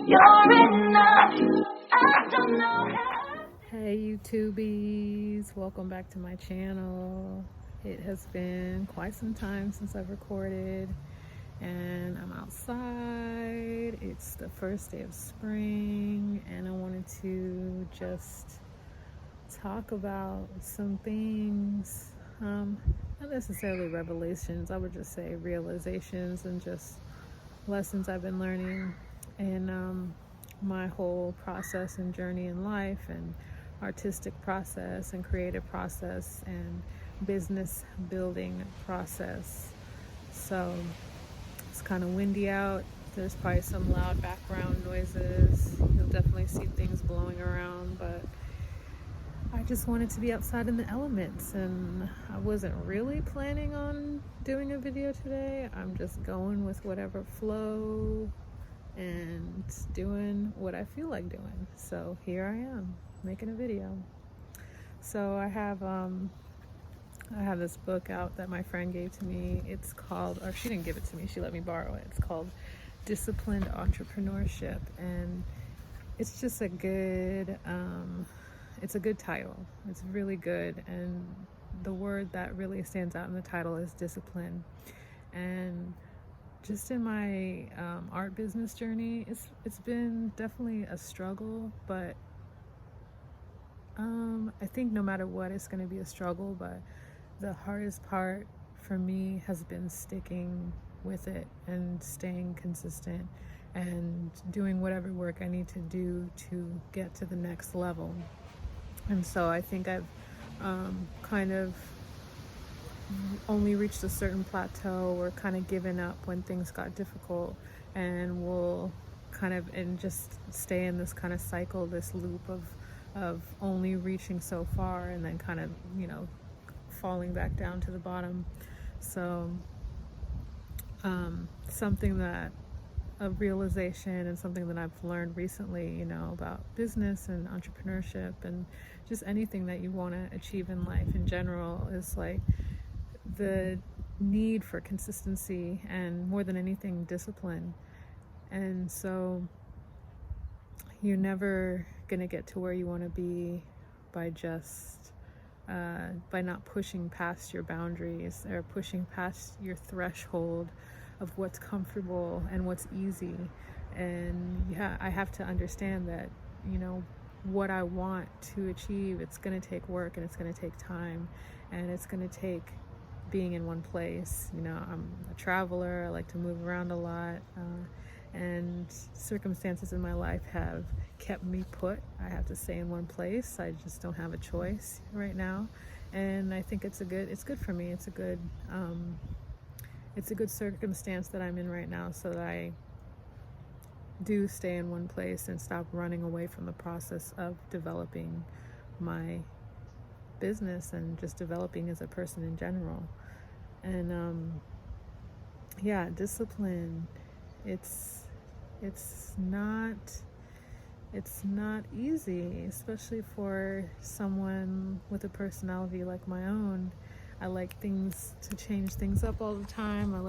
You're enough. I don't know how. Hey YouTubeys, welcome back to my channel. It has been quite some time since I've recorded and I'm outside. It's the first day of spring and I wanted to just talk about some things, not necessarily revelations, I would just say realizations and just lessons I've been learning in my whole process and journey in life, and artistic process and creative process and business building process. So it's kind of windy out. There's probably some loud background noises. You'll definitely see things blowing around, but I just wanted to be outside in the elements, and I wasn't really planning on doing a video today. I'm just going with whatever flow and doing what I feel like doing. So here I am making a video. So I have this book out that my friend gave to me. It's called, or she didn't give it to me, she let me borrow it. It's called Disciplined Entrepreneurship, and it's just a good it's a good title. It's really good, and the word that really stands out in the title is discipline. And just in my art business journey, it's been definitely a struggle, but I think no matter what, it's going to be a struggle. But the hardest part for me has been sticking with it and staying consistent and doing whatever work I need to do to get to the next level. And so I think I've kind of only reached a certain plateau or kind of given up when things got difficult, and will kind of and just stay in this kind of cycle, this loop of only reaching so far and then kind of, falling back down to the bottom. So something that a realization and something that I've learned recently, about business and entrepreneurship and just anything that you want to achieve in life in general, is like the need for consistency and, more than anything, discipline. And so you're never gonna get to where you want to be by just by not pushing past your boundaries or pushing past your threshold of what's comfortable and what's easy. And yeah, I have to understand that, what I want to achieve, it's going to take work and it's going to take time and it's going to take being in one place. I'm a traveler, I like to move around a lot, and circumstances in my life have kept me put. I have to stay in one place. I just don't have a choice right now, and I think it's good for me. It's a good circumstance that I'm in right now, so that I do stay in one place and stop running away from the process of developing my business and just developing as a person in general. And discipline, it's not easy, especially for someone with a personality like my own. I like things to change things up all the time. I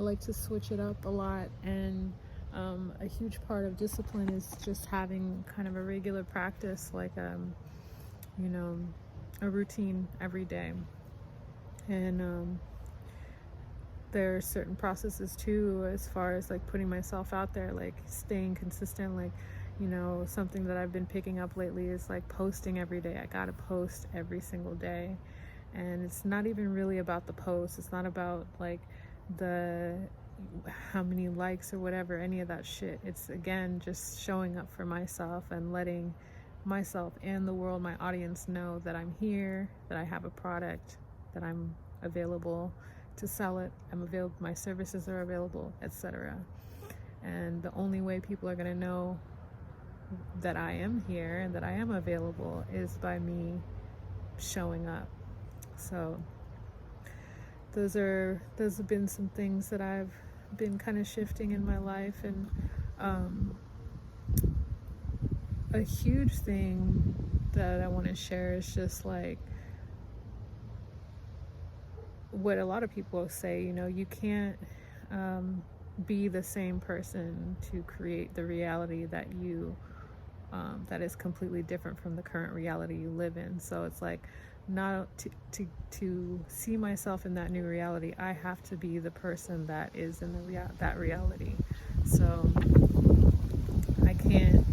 like to switch it up a lot, and a huge part of discipline is just having kind of a regular practice, like a routine every day. And there are certain processes too, as far as like putting myself out there, like staying consistent. Like, something that I've been picking up lately is like posting every day. I gotta post every single day. And it's not even really about the post. It's not about like how many likes or whatever, any of that shit. It's, again, just showing up for myself and letting myself and the world, my audience, know that I'm here, that I have a product, that I'm available to sell it, I'm available, my services are available, etc. And the only way people are going to know that I am here and that I am available is by me showing up. So those have been some things that I've been kind of shifting in my life. And a huge thing that I want to share is just like what a lot of people say, you can't be the same person to create the reality that you that is completely different from the current reality you live in. So it's like, not to see myself in that new reality, I have to be the person that is in that reality. So I can't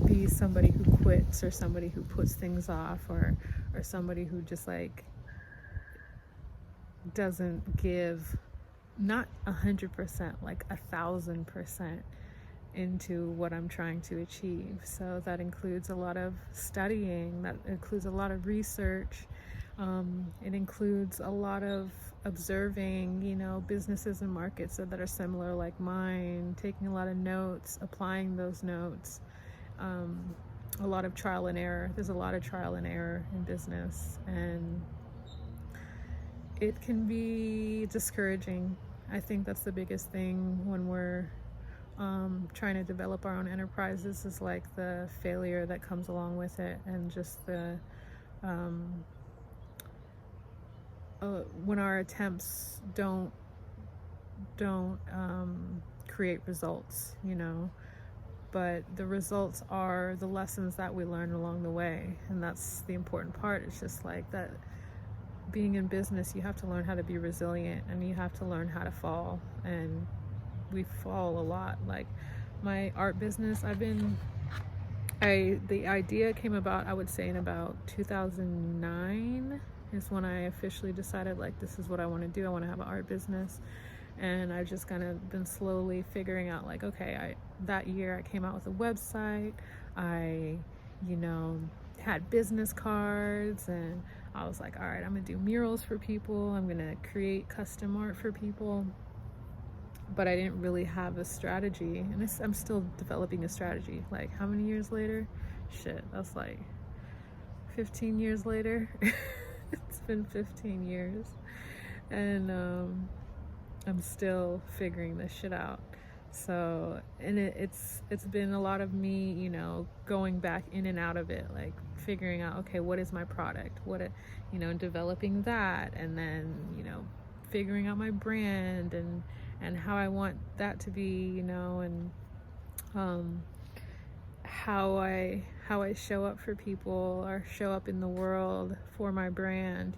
be somebody who quits, or somebody who puts things off, or somebody who just like doesn't give, not 100%, like 1,000% into what I'm trying to achieve. So that includes a lot of studying, that includes a lot of research, it includes a lot of observing, businesses and markets that are similar like mine, taking a lot of notes, applying those notes, a lot of trial and error. There's a lot of trial and error in business, and it can be discouraging. I think that's the biggest thing when we're trying to develop our own enterprises, is like the failure that comes along with it, and just the when our attempts don't create results, but the results are the lessons that we learn along the way, and that's the important part. It's just like that, being in business, you have to learn how to be resilient, and you have to learn how to fall, and we fall a lot. Like my art business, the idea came about, I would say, in about 2009 is when I officially decided, like, this is what I want to do. I want to have an art business. And I've just kind of been slowly figuring out, like, okay, that year I came out with a website. I, had business cards, and I was like, all right, I'm gonna do murals for people. I'm gonna create custom art for people. But I didn't really have a strategy, and I'm still developing a strategy. Like, how many years later? Shit, that's like 15 years later. It's been 15 years, and I'm still figuring this shit out. So, and it's been a lot of me, going back in and out of it, like figuring out, okay, what is my product? Developing that, and then, figuring out my brand, and how I want that to be, and how I show up for people, or show up in the world for my brand.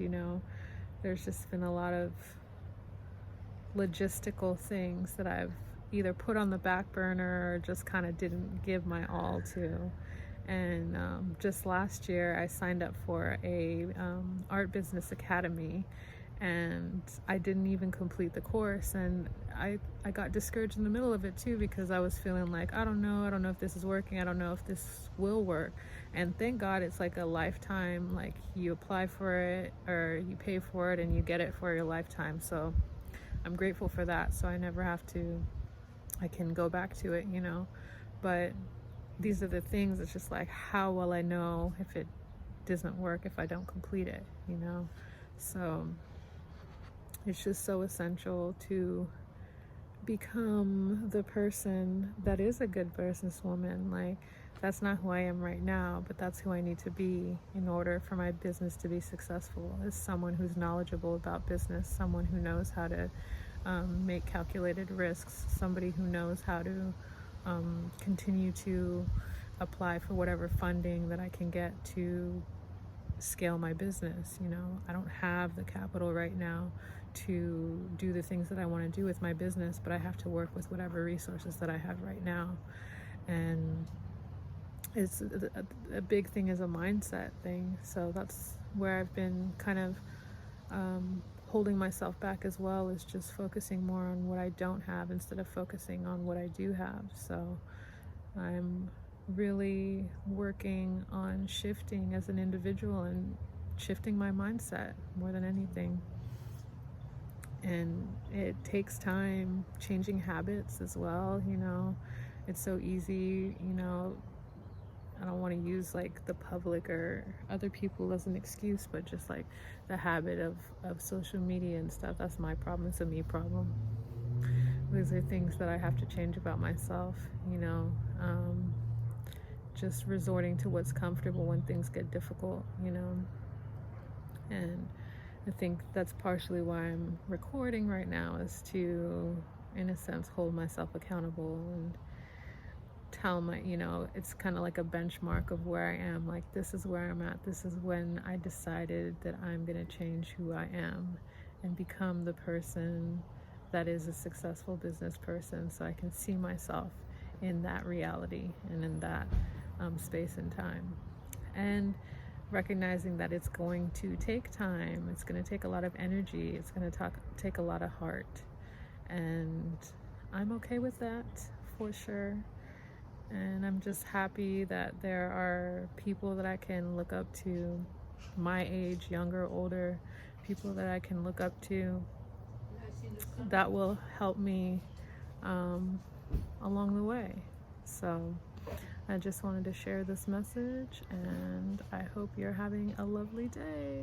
There's just been a lot of logistical things that I've either put on the back burner or just kind of didn't give my all to. And just last year I signed up for a art business academy, and I didn't even complete the course, and I got discouraged in the middle of it too, because I was feeling like, I don't know if this is working, I don't know if this will work. And thank God it's like a lifetime, like you apply for it or you pay for it and you get it for your lifetime. So I'm grateful for that. So I never have to, I can go back to it, but these are the things. It's just like, how will I know if it doesn't work if I don't complete it, So it's just so essential to become the person that is a good businesswoman. Like, that's not who I am right now, but that's who I need to be in order for my business to be successful, is someone who's knowledgeable about business, someone who knows how to make calculated risks, somebody who knows how to continue to apply for whatever funding that I can get to scale my business. I don't have the capital right now to do the things that I want to do with my business, but I have to work with whatever resources that I have right now. And it's a big thing is a mindset thing. So that's where I've been kind of holding myself back as well, is just focusing more on what I don't have instead of focusing on what I do have. So I'm really working on shifting as an individual and shifting my mindset more than anything. And it takes time, changing habits as well. It's so easy, I don't want to use like the public or other people as an excuse, but just like the habit of social media and stuff. That's my problem. It's a me problem. These are things that I have to change about myself, just resorting to what's comfortable when things get difficult, and I think that's partially why I'm recording right now, is to in a sense, hold myself accountable and tell my, it's kind of like a benchmark of where I am. Like, this is where I'm at. This is when I decided that I'm going to change who I am and become the person that is a successful business person, so I can see myself in that reality and in that space and time. And recognizing that it's going to take time, it's going to take a lot of energy, it's going to take a lot of heart. And I'm okay with that, for sure. And I'm just happy that there are people that I can look up to, my age, younger, older, people that I can look up to that will help me along the way. So I just wanted to share this message, and I hope you're having a lovely day.